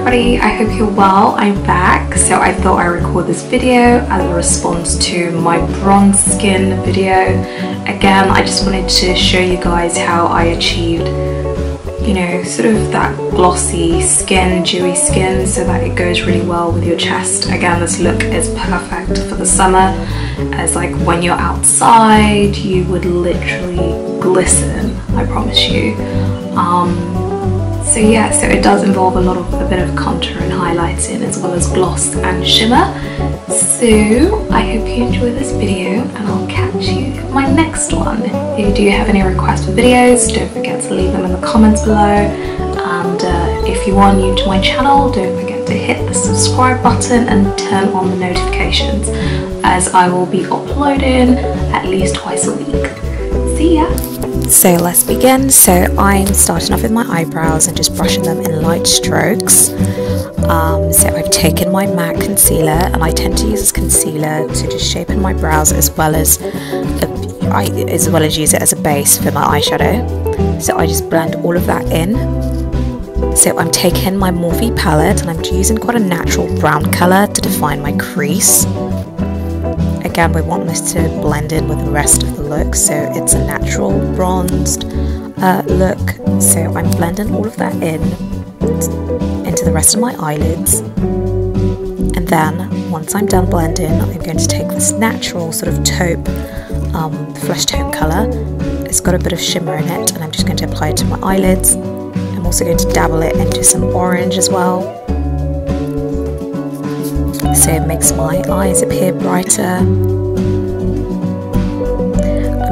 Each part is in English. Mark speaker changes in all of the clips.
Speaker 1: everybody, I hope you're well. I'm back, so I thought I'd record this video as a response to my bronze skin video. Again, I just wanted to show you guys how I achieved, you know, sort of that glossy skin, dewy skin, so that it goes really well with your chest. Again, this look is perfect for the summer, as like when you're outside you would literally glisten, I promise you. So yeah, so it does involve a bit of contour and highlighting, as well as gloss and shimmer. So I hope you enjoy this video, and I'll catch you in my next one. If you do have any requests for videos, don't forget to leave them in the comments below. And if you are new to my channel, don't forget to hit the subscribe button and turn on the notifications, as I will be uploading at least twice a week. See ya! So let's begin. So I'm starting off with my eyebrows and just brushing them in light strokes. So I've taken my MAC concealer, and I tend to use this concealer to just shape in my brows, as well as use it as a base for my eyeshadow. So I just blend all of that in. So I'm taking my Morphe palette, and I'm using quite a natural brown colour to define my crease. Again, we want this to blend in with the rest of the look, so it's a natural bronzed look. So I'm blending all of that into the rest of my eyelids, and then once I'm done blending, I'm going to take this natural sort of taupe flesh tone colour. It's got a bit of shimmer in it, and I'm just going to apply it to my eyelids. I'm also going to dabble it into some orange as well, so it makes my eyes appear brighter. I'm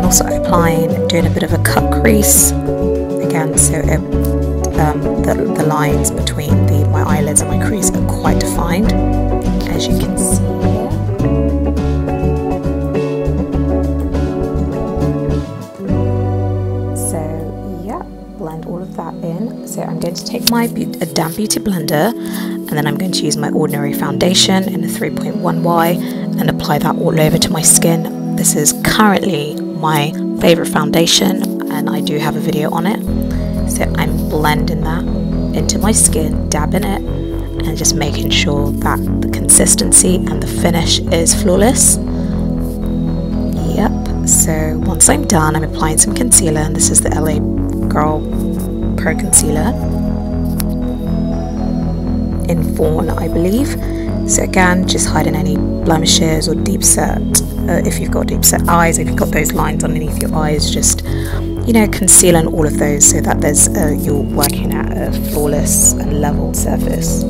Speaker 1: also doing a bit of a cut crease again, so the lines between my eyelids and my crease are quite defined, as you can see here. So yeah, blend all of that in. So I'm going to take a damp beauty blender, and then I'm going to use my ordinary foundation in a 3.1Y and apply that all over to my skin. This is currently my favourite foundation, and I do have a video on it. So I'm blending that into my skin, dabbing it, and just making sure that the consistency and the finish is flawless. Yep, so once I'm done, I'm applying some concealer, and this is the LA Girl Pro Concealer in Fawn, I believe. So again, just hiding any blemishes or deep set, if you've got deep set eyes, if you've got those lines underneath your eyes, just, you know, concealing all of those so that there's you're working at a flawless and leveled surface.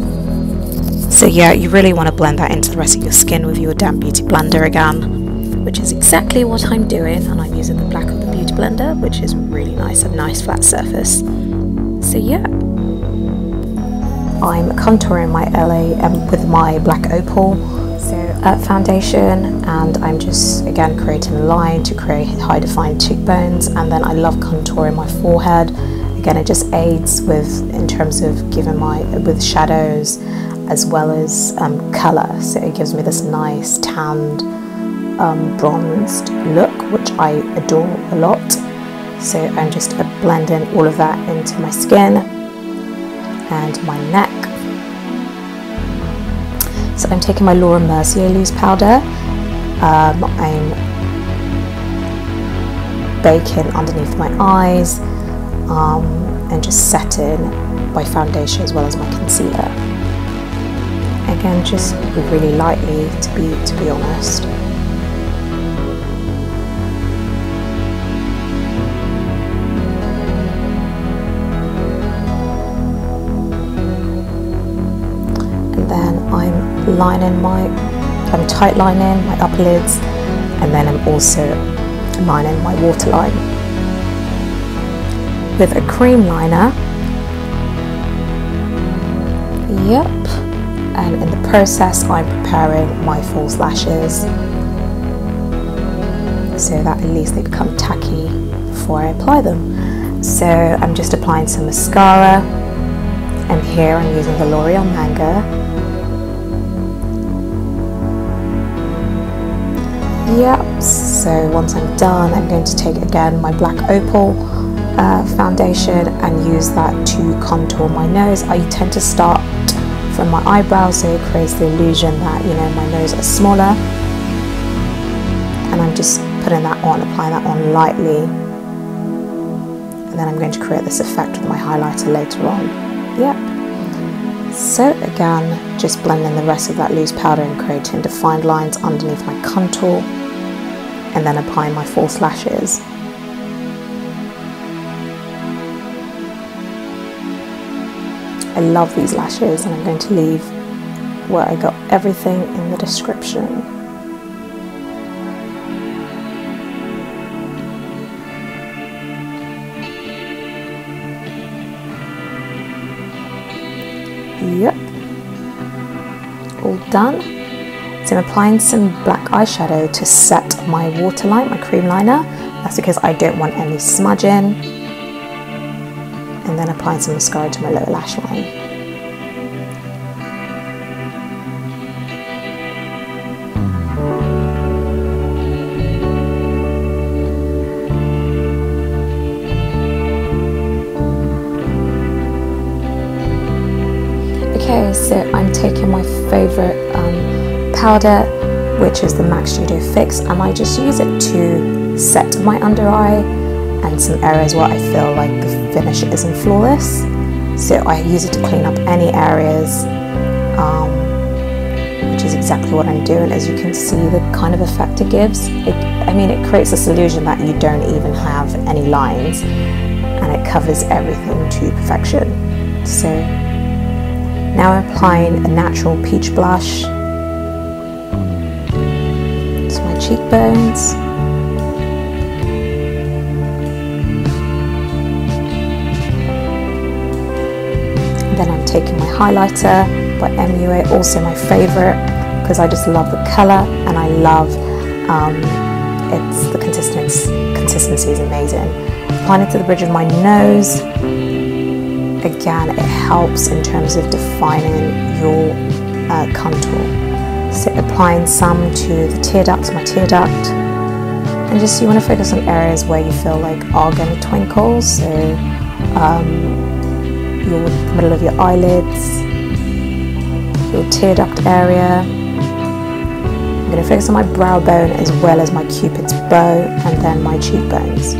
Speaker 1: So yeah, you really want to blend that into the rest of your skin with your damp beauty blender again, which is exactly what I'm doing, and I'm using the black of the beauty blender, which is really nice, a nice flat surface. So yeah, I'm contouring my LA with my black Opal foundation, and I'm just again creating a line to create high defined cheekbones, and then I love contouring my forehead. Again, it just aids in terms of giving with shadows as well as colour, so it gives me this nice tanned bronzed look, which I adore a lot. So I'm just blending all of that into my skin and my neck. So I'm taking my Mercier loose powder. I'm baking underneath my eyes and just setting my foundation as well as my concealer. Again, just really lightly, to be honest. I'm tight lining my upper lids, and then I'm also lining my waterline with a cream liner. Yep, and in the process I'm preparing my false lashes, so that at least they become tacky before I apply them. So I'm just applying some mascara, and here I'm using the L'Oreal Manga. Yep, so once I'm done, I'm going to take again my black Opal foundation and use that to contour my nose. I tend to start
Speaker 2: from my eyebrows, so it creates the illusion that, you know, my nose is smaller. And I'm just putting that on, applying that on lightly. And then I'm going to create this effect with my highlighter later on. Yep. So again, just blending the rest of that loose powder and creating defined lines underneath my contour. And then applying my false lashes. I love these lashes, and I'm going to leave where I got everything in the description. Yep, all done. So I'm applying some black eyeshadow to set my waterline, my cream liner. That's because I don't want any smudging. And then applying some mascara to my lower lash line. Okay, so I'm taking my favourite powder, which is the MAC Studio Fix, and I just use it to set my under eye and some areas where I feel like the finish isn't flawless. So I use it to clean up any areas, which is exactly what I'm doing. As you can see, the kind of effect it gives. It creates this illusion that you don't even have any lines, and it covers everything to perfection. So now I'm applying a natural peach blush to my cheekbones. Then I'm taking my highlighter by MUA, also my favourite, because I just love the colour, and I love the consistency is amazing. Applying it to the bridge of my nose. Again, it helps in terms of defining your contour. So applying some to the tear duct, my tear duct, and just you want to focus on areas where you feel like are going to twinkle. So your middle of your eyelids, your tear duct area. I'm going to focus on my brow bone as well as my cupid's bow, and then my cheekbones.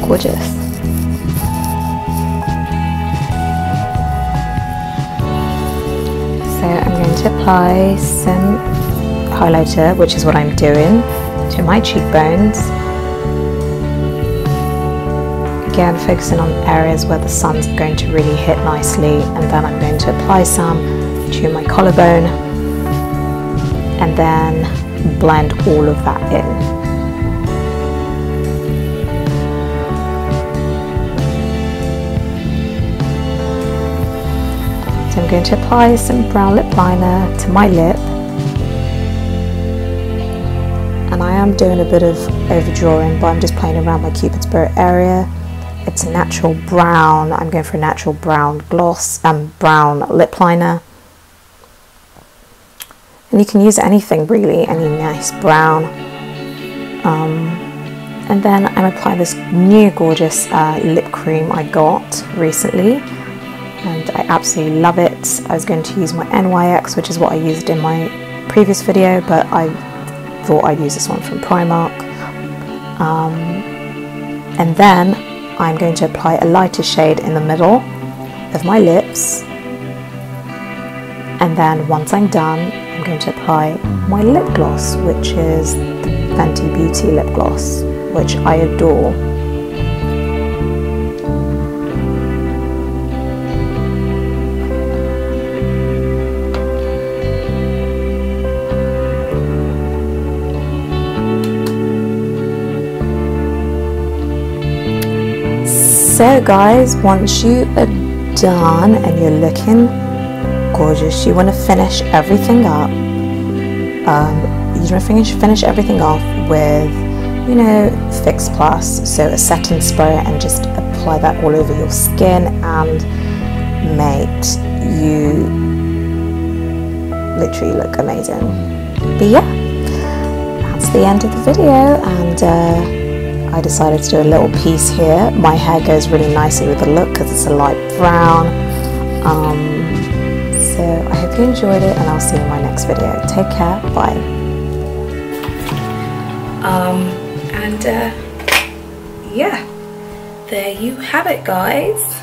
Speaker 2: Gorgeous. So I'm going to apply some highlighter, which is what I'm doing, to my cheekbones. Again, focusing on areas where the sun's going to really hit nicely, and then I'm going to apply some to my collarbone, and then blend all of that in. I'm going to apply some brown lip liner to my lip, and I am doing a bit of overdrawing, but I'm just playing around my cupid's bow area. It's a natural brown. I'm going for a natural brown gloss and brown lip liner, and you can use anything really, any nice brown. And then I'm applying this new gorgeous lip cream I got recently, and I absolutely love it. I was going to use my NYX, which is what I used in my previous video, but I thought I'd use this one from Primark. And then I'm going to apply a lighter shade in the middle of my lips, and then once I'm done, I'm going to apply my lip gloss, which is the Fenty Beauty lip gloss, which I adore. So guys, once you are done and you're looking gorgeous, you want to finish everything up. You want to finish everything off with you know, Fix Plus, so a setting spray, and just apply that all over your skin, and mate, you literally look amazing. But yeah, that's the end of the video, and I decided to do a little piece here. My hair goes really nicely with the look because it's a light brown. So I hope you enjoyed it, and I'll see you in my next video. Take care, bye.
Speaker 1: Yeah, there you have it, guys.